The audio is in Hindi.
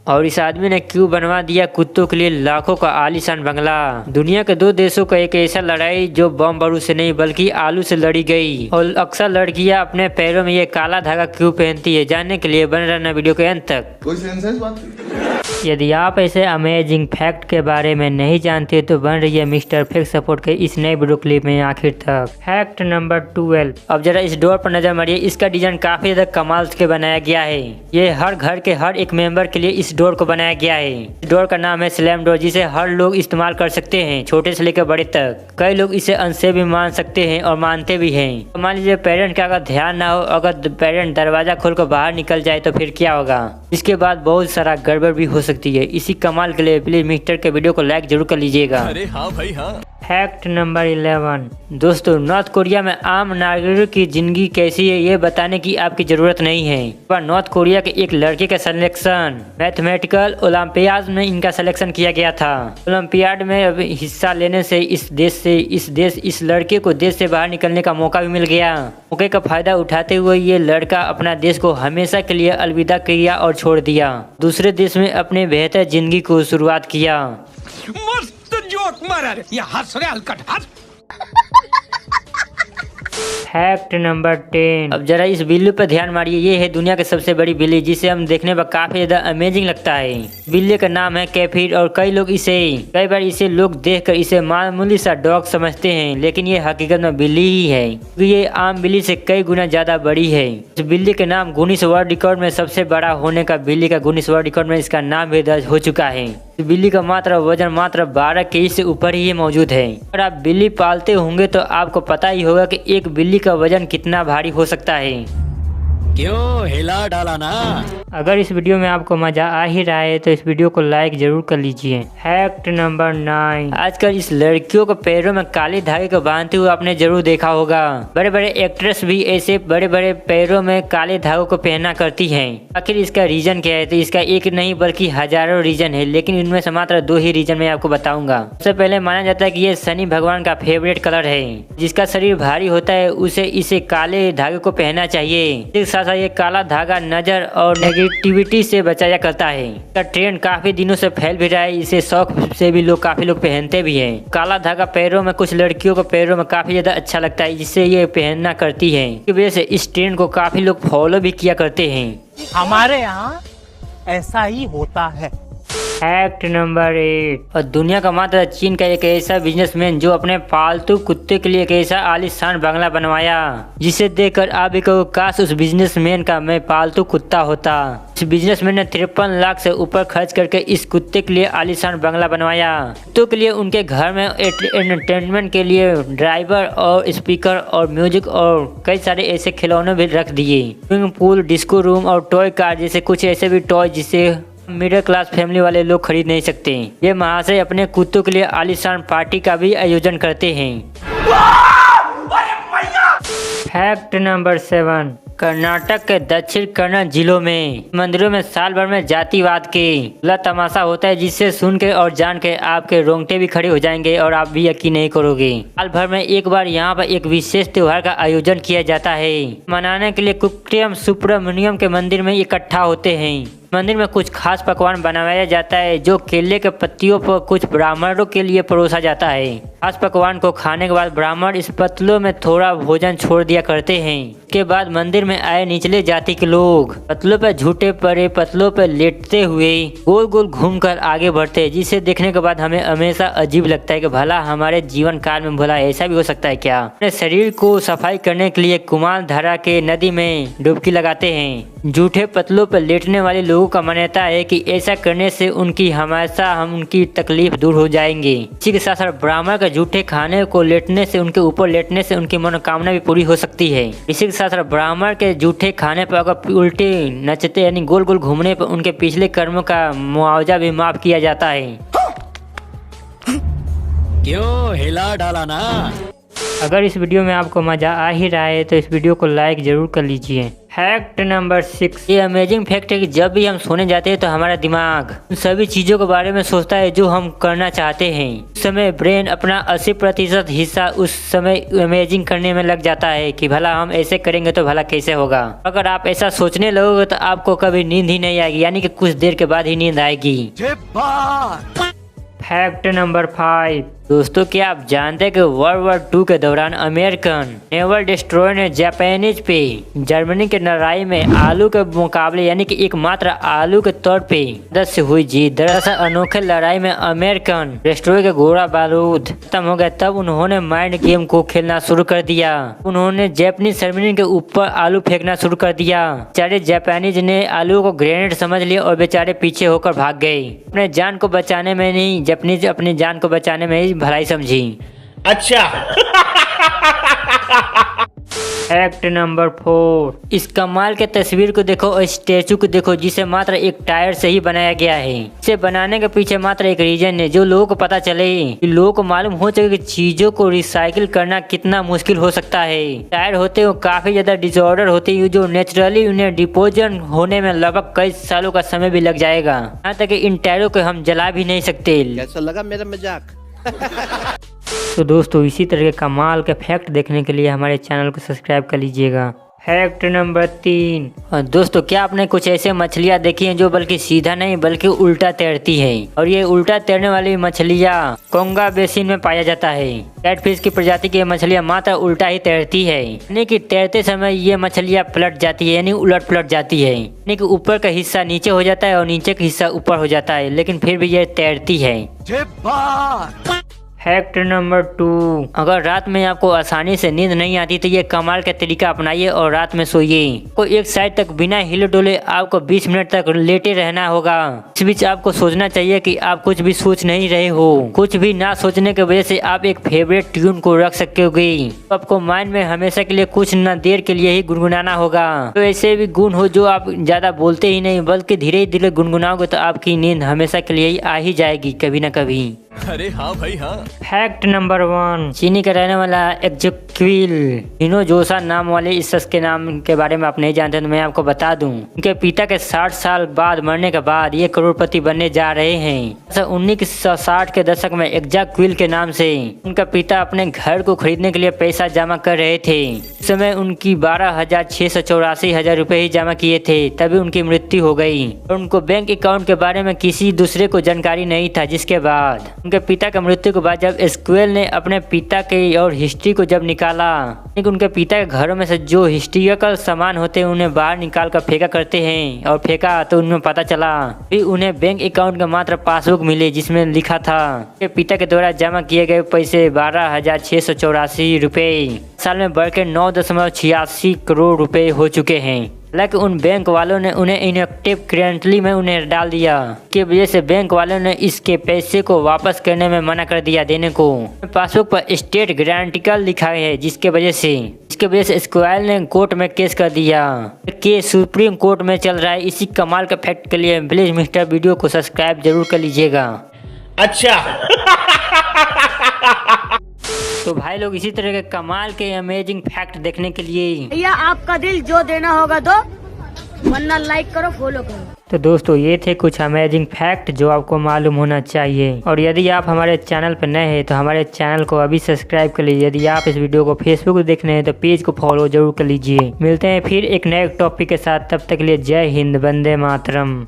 और इस आदमी ने क्यों बनवा दिया कुत्तों के लिए लाखों का आलीशान बंगला। दुनिया के दो देशों का एक ऐसा लड़ाई जो बम बारूद से नहीं बल्कि आलू से लड़ी गई। और अक्सर लड़कियां अपने पैरों में ये काला धागा क्यों पहनती है, जानने के लिए बने रहना वीडियो के अंत तक। कोई सेंस है इस बात की? यदि आप ऐसे अमेजिंग फैक्ट के बारे में नहीं जानते तो बन रही है मिस्टर फैक्ट सपोर्ट के इस नए वीडियो क्लिप में आखिर तक। Fact number 12। अब जरा इस डोर पर नजर मारिए, इसका डिजाइन काफी ज्यादा कमाल के बनाया गया है। ये हर घर के हर एक मेंबर के लिए इस डोर को बनाया गया है। इस डोर का नाम है स्लैम डोर, जिसे हर लोग इस्तेमाल कर सकते हैं, छोटे से लेकर बड़े तक। कई लोग इसे अनसेफ भी मान सकते हैं और मानते भी हैं। मान लीजिए पेरेंट का अगर ध्यान ना हो, अगर पेरेंट दरवाजा खोलकर बाहर निकल जाए तो फिर क्या होगा। इसके बाद बहुत सारा गड़बड़ भी हो सकती है। इसी कमाल के लिए प्लीज मिस्टर के वीडियो को लाइक जरूर कर लीजिएगा। अरे हाँ भाई हाँ। Fact number 11। दोस्तों, नॉर्थ कोरिया में आम नागरिक की जिंदगी कैसी है ये बताने की आपकी जरूरत नहीं है, पर नॉर्थ कोरिया के एक लड़के का सिलेक्शन मैथमेटिकल ओलंपियाड में इनका सिलेक्शन किया गया था। ओलंपियाड में हिस्सा लेने से इस लड़के को देश से बाहर निकलने का मौका भी मिल गया। मौके का फायदा उठाते हुए ये लड़का अपना देश को हमेशा के लिए अलविदा किया और छोड़ दिया। दूसरे देश में अपने बेहतर जिंदगी को शुरुआत किया। मस्त जोक मारा रे, ये हंस रे हलकट हंस। Fact number 10। अब जरा इस बिल्ली पर ध्यान मारिए। ये है दुनिया की सबसे बड़ी बिल्ली, जिसे हम देखने पर काफी ज्यादा अमेजिंग लगता है। बिल्ली का नाम है कैफिर और कई बार इसे लोग देखकर इसे मामूली सा डॉग समझते हैं, लेकिन ये हकीकत में बिल्ली ही है, क्योंकि ये आम बिल्ली से कई गुना ज्यादा बड़ी है। इस बिल्ली के नाम गुनीज वर्ल्ड रिकॉर्ड में सबसे बड़ा होने का बिल्ली का गुनीज वर्ल्ड रिकॉर्ड में इसका नाम भी दर्ज हो चुका है। बिल्ली का वजन मात्र 12 केजी से ऊपर ही मौजूद है। अगर आप बिल्ली पालते होंगे तो आपको पता ही होगा कि एक बिल्ली का वजन कितना भारी हो सकता है। क्यों हिला डाला ना। अगर इस वीडियो में आपको मजा आ ही रहा है तो इस वीडियो को लाइक जरूर कर लीजिए। Fact number 9। आजकल इस लड़कियों को पैरों में काले धागे को बांधते हुए आपने जरूर देखा होगा। बड़े बड़े एक्ट्रेस भी ऐसे बड़े बड़े पैरों में काले धागों को पहना करती हैं। आखिर इसका रीजन क्या है? तो इसका एक नहीं बल्कि हजारों रीजन है, लेकिन इनमें से मात्र 2 ही रीजन मैं आपको बताऊंगा। सबसे पहले माना जाता है कि ये शनि भगवान का फेवरेट कलर है। जिसका शरीर भारी होता है उसे इसे काले धागे को पहनना चाहिए। ये काला धागा नजर और नेगेटिविटी से बचाया करता है। इसका ट्रेंड काफी दिनों से फैल भी रहा है। इसे शौक से भी काफी लोग पहनते भी हैं। काला धागा पैरों में कुछ लड़कियों को पैरों में काफी ज्यादा अच्छा लगता है, जिससे ये पहनना करती है। इस वजह से इस ट्रेंड को काफी लोग फॉलो भी किया करते हैं। हमारे यहाँ ऐसा ही होता है। Fact number 8। और दुनिया का मात्र चीन का एक ऐसा बिजनेसमैन जो अपने पालतू कुत्ते के लिए एक ऐसा आलीशान बंगला बनवाया, जिसे देखकर आप भी कहो काश उस बिजनेसमैन का मैं पालतू कुत्ता होता। इस बिजनेसमैन ने 53 लाख से ऊपर खर्च करके इस कुत्ते के लिए आलीशान बंगला बनवाया। कुत्तों के लिए उनके घर में एंटरटेनमेंट के लिए ड्राइवर और स्पीकर और म्यूजिक और कई सारे ऐसे खिलौने भी रख दिए। स्विमिंग पूल, डिस्को रूम और टॉय कार जैसे कुछ ऐसे भी टॉय जिसे मिडिल क्लास फैमिली वाले लोग खरीद नहीं सकते। ये महाशय अपने कुत्तों के लिए आलीशान पार्टी का भी आयोजन करते हैं। Fact number 7। कर्नाटक के दक्षिण कन्नड़ जिलों में मंदिरों में साल भर में जातिवाद के खुला तमाशा होता है, जिससे सुन के और जान के आपके रोंगटे भी खड़े हो जाएंगे और आप भी यकीन नहीं करोगे। साल भर में एक बार यहाँ पर एक विशेष त्योहार का आयोजन किया जाता है। मनाने के लिए कुट्टियम सुब्रमण्यम के मंदिर में इकट्ठा होते हैं। मंदिर में कुछ खास पकवान बनाया जाता है, जो केले के पत्तियों पर कुछ ब्राह्मणों के लिए परोसा जाता है। खास पकवान को खाने के बाद ब्राह्मण इस पतलों में थोड़ा भोजन छोड़ दिया करते हैं। इसके बाद मंदिर में आए निचले जाति के लोग पतलों पर झूठे पड़े पतलों पर लेटते हुए गोल गोल घूमकर आगे बढ़ते हैं, जिसे देखने के बाद हमें हमेशा अजीब लगता है कि भला हमारे जीवन काल में भला ऐसा भी हो सकता है क्या। अपने शरीर को सफाई करने के लिए कुमार धारा के नदी में डुबकी लगाते हैं। झूठे पतलों पर लेटने वाले लोगों का मान्यता है कि ऐसा करने से उनकी तकलीफ दूर हो जाएंगे। इसी के साथ साथ ब्राह्मण के झूठे खाने को लेटने से उनके ऊपर लेटने से उनकी मनोकामना भी पूरी हो सकती है। इसी के साथ साथ ब्राह्मण के झूठे खाने पर अगर उल्टे नचते यानी गोल गोल घूमने पर उनके पिछले कर्मों का मुआवजा भी माफ किया जाता है। क्यों हिला डाला ना। अगर इस वीडियो में आपको मजा आ ही रहा है तो इस वीडियो को लाइक जरूर कर लीजिए। फैक्ट नंबर 6, ये अमेजिंग फैक्ट है कि जब भी हम सोने जाते हैं तो हमारा दिमाग उन सभी चीजों के बारे में सोचता है जो हम करना चाहते हैं। उस समय ब्रेन अपना 80% हिस्सा उस समय इमेजिंग करने में लग जाता है कि भला हम ऐसे करेंगे तो भला कैसे होगा। अगर आप ऐसा सोचने लगोगे तो आपको कभी नींद ही नहीं आएगी, यानी कि कुछ देर के बाद ही नींद आएगी। फैक्ट नंबर 5, दोस्तों क्या आप जानते हैं कि वर्ल्ड वॉर 2 के दौरान अमेरिकन नेवल डिस्ट्रॉयर ने जापानीज पे जर्मनी के लड़ाई में आलू के मुकाबले यानी कि एकमात्र आलू के तौर पे मदद से हुई जीत। दरअसल अनोखे लड़ाई में अमेरिकन डिस्ट्रॉयर के गोला बारूद खत्म हो गया, तब उन्होंने माइंड गेम को खेलना शुरू कर दिया। उन्होंने जापानीज सबमरीन के ऊपर आलू फेंकना शुरू कर दिया। बेचारे जापानीज ने आलू को ग्रेनेड समझ लिया और बेचारे पीछे होकर भाग गए। अपने जान को बचाने में नहीं, जापानीज अपनी जान को बचाने में भलाई समझी। अच्छा। फैक्ट नंबर 4, इस कमाल के तस्वीर को देखो और स्टैचू को देखो जिसे मात्र एक टायर से ही बनाया गया है। इसे बनाने के पीछे मात्र एक रीजन है जो लोगों को पता चले कि लोगों को मालूम हो सके कि चीजों को रिसाइकिल करना कितना मुश्किल हो सकता है। टायर होते हैं काफी ज्यादा डिसऑर्डर होते हैं जो नेचुरली उन्हें डिपोजन होने में लगभग कई सालों का समय भी लग जाएगा। यहाँ तक कि इन टायरों को हम जला भी नहीं सकते। कैसा लगा मेरा मजाक? तो दोस्तों इसी तरह के कमाल के फैक्ट देखने के लिए हमारे चैनल को सब्सक्राइब कर लीजिएगा। फैक्ट नंबर 3, और दोस्तों क्या आपने कुछ ऐसे मछलियाँ देखी हैं जो बल्कि सीधा नहीं बल्कि उल्टा तैरती है, और ये उल्टा तैरने वाली मछलियाँ कोंगा बेसिन में पाया जाता है। कैटफिश की प्रजाति की मछलियाँ मात्र उल्टा ही तैरती है, यानी कि तैरते समय ये मछलियाँ पलट जाती है, यानी उलट पलट जाती है, यानी कि ऊपर का हिस्सा नीचे हो जाता है और नीचे का हिस्सा ऊपर हो जाता है, लेकिन फिर भी ये तैरती है। फैक्ट नंबर 2, अगर रात में आपको आसानी से नींद नहीं आती तो ये कमाल का तरीका अपनाइए और रात में सोइए। को एक साइड तक बिना हिले डोले आपको 20 मिनट तक लेटे रहना होगा। इस बीच आपको सोचना चाहिए कि आप कुछ भी सोच नहीं रहे हो। कुछ भी ना सोचने की वजह से आप एक फेवरेट ट्यून को रख सकोगे। तो आपको माइंड में हमेशा के लिए कुछ न देर के लिए ही गुनगुनाना होगा। तो ऐसे भी गुण हो जो आप ज्यादा बोलते ही नहीं बल्कि धीरे धीरे गुनगुनाओगे तो आपकी नींद हमेशा के लिए ही आ ही जाएगी कभी न कभी। अरे हाँ भाई हाँ। फैक्ट नंबर 1, चीनी का रहने वाला एग्जिक्विल हिनोजोसा नाम वाले इस शख्स के नाम के बारे में आप नहीं जानते तो मैं आपको बता दूं। उनके पिता के 60 साल बाद मरने के बाद ये करोड़पति बनने जा रहे हैं। 1960 के दशक में एग्जिक्विल के नाम से उनका पिता अपने घर को खरीदने के लिए पैसा जमा कर रहे थे। उस समय उनकी 12,684 रुपए ही जमा किए थे, तभी उनकी मृत्यु हो गई और उनको बैंक अकाउंट के बारे में किसी दूसरे को जानकारी नहीं था। जिसके बाद उनके पिता की मृत्यु के बाद जब स्क्वेल ने अपने पिता के और हिस्ट्री को जब निकाला, लेकिन उनके पिता के घरों में से जो हिस्ट्रिकल सामान होते हैं उन्हें बाहर निकाल कर फेंका करते हैं, और फेंका तो उनमें पता चला फिर उन्हें बैंक अकाउंट का मात्र पासबुक मिले जिसमें लिखा था कि पिता के द्वारा जमा किए गए पैसे 12,684 रुपए साल में बढ़कर 9.86 करोड़ रुपए हो चुके हैं। हालांकि उन बैंक वालों ने उन्हें इनएक्टिव करेंटली में उन्हें डाल दिया, की वजह से बैंक वालों ने इसके पैसे को वापस करने में मना कर दिया देने को। पासबुक पर स्टेट गारंटिकल लिखा है जिसके वजह से स्क्वायर ने कोर्ट में केस कर दिया। केस सुप्रीम कोर्ट में चल रहा है। इसी कमाल का फैक्ट के लिए प्लीज मिस्टर वीडियो को सब्सक्राइब जरूर कर लीजिएगा। अच्छा। तो भाई लोग इसी तरह के कमाल के अमेजिंग फैक्ट देखने के लिए भैया आपका दिल जो देना होगा दो, वरना लाइक करो फॉलो करो। तो दोस्तों ये थे कुछ अमेजिंग फैक्ट जो आपको मालूम होना चाहिए। और यदि आप हमारे चैनल पर नए हैं तो हमारे चैनल को अभी सब्सक्राइब कर लीजिए। यदि आप इस वीडियो को फेसबुक पर देखने हैं तो पेज को फॉलो जरूर कर लीजिए। मिलते हैं फिर एक नए टॉपिक के साथ, तब तक के लिए जय हिंद, वंदे मातरम।